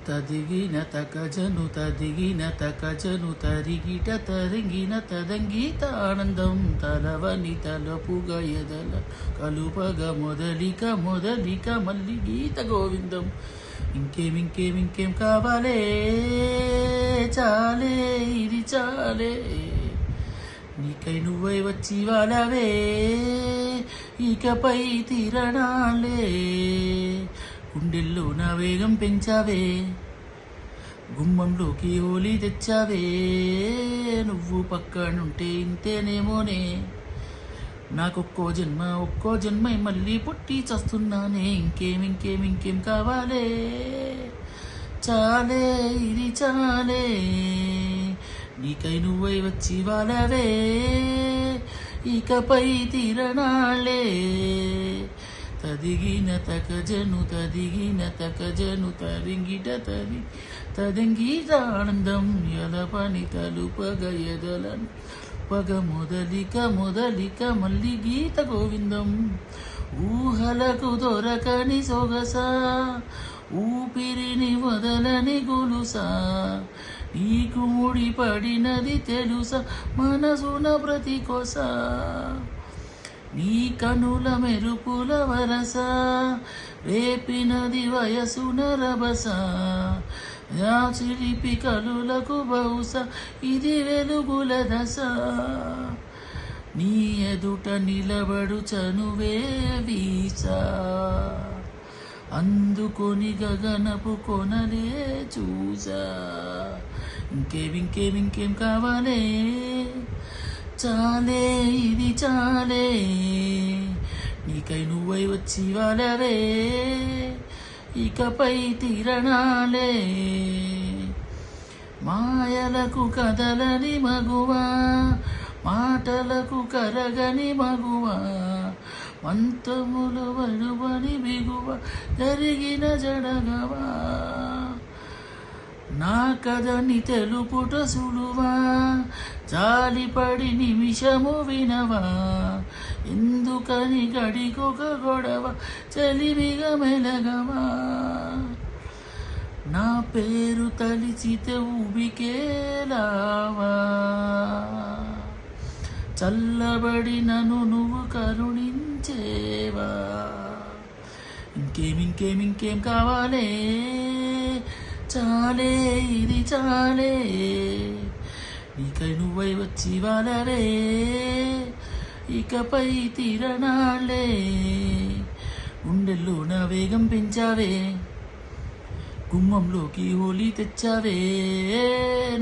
తదిగిన తకజను తదిగిన తకజను తరిగిట తరింగిన తదంగీత ఆనందం తలవని తలపుగ ఎదల కలుపగ మొదలిక మొదలిక మల్లి గీత గోవిందం. ఇంకేం ఇంకేం ఇంకేం కావాలే, చాలే ఇది చాలే, నీకై నువ్వై వచ్చి వాళ్ళవే, ఇకపై తీరణాలే, గుండెల్లో నా వేగం పెంచావే, గుమ్మంలోకి హోలీ తెచ్చావే, నువ్వు పక్కనుంటే ఇంతేనేమోనే, నాకొక్కో జన్మై మళ్ళీ పుట్టి చస్తున్నానే. ఇంకేం ఇంకేం ఇంకేం కావాలే, చాలే ఇది చాలే, నీకై నువ్వై వచ్చి వాళ్ళవే, ఇకపై తీరణాలే, తదిగిన తకజను తదిగిన తకజను తరింగిట తదంగీట ఆనందం ఎలపని తలుపగ ఎదలను పగ మొదలిక మొదలిక మల్లి గీత గోవిందం. ఊహలకు దొరకని సొగస, ఊపిరిని వదలని గొలుసా, నీకు ముడి పడినది తెలుసా మనసున ప్రతి కొస, నీ కనుల మెరుపుల వరస, రేపినది వయసున రభస, నా చిలిపి కలులకు బహుశ ఇది వెలుగుల దశ, నీ ఎదుట నిలబడు చనువే వీసా, అందుకొని గగనపు కొనలే చూసా. ఇంకేం ఇంకేం ఇంకేం కావాలే, చాలే ఇది చాలే, నీకై నువ్వై వచ్చి వాళ్ళవే, ఇకపై తీరణాలే, మాయలకు కదలని మగువా, మాటలకు కరగని మగువా, మంతములు వడువని బిగువ జరిగిన జడగవా, నా కథని తెలుపుట సులువా, జాలిపడి నిమిషము వినవా, ఎందుకని గడికొక గొడవ చలిమిగ మెలగవా, నా పేరు తలిచితే ఉబికేలావా, చల్లబడి నన్ను నువ్వు కరుణించేవా. ఇంకేం ఇంకేం ఇంకేం కావాలే, చాలే ఇది చాలే, నీకై నువ్వై వచ్చి వాళ్ళవే, ఇకపై తీరణాలే, గుండెల్లో నా వేగం పెంచావే, గుమ్మంలోకి హోలీ తెచ్చావే,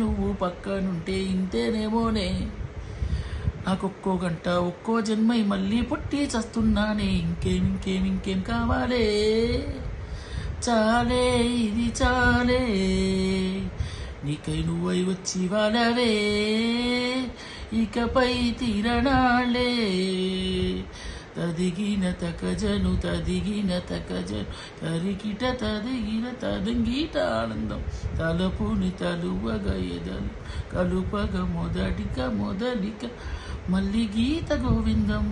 నువ్వు పక్కనుంటే ఇంతేనేమోనే, నాకొక్కో గంట ఒక్కో జన్మై మళ్ళీ పుట్టి చస్తున్నానే. ఇంకేం ఇంకేం ఇంకేం కావాలే, చాలే ఇది చాలే, నీకై నువ్వై వచ్చి వాళ్ళవే, ఇకపై తీరణాలే, తదిగిన తకజను తదిగిన తకజను తరిగిట తదిగిన తదంగీట ఆనందం తలపుని తలువగ ఎదలు కలుపగ మొదలిక మొదలిక మల్లి గీత గోవిందం.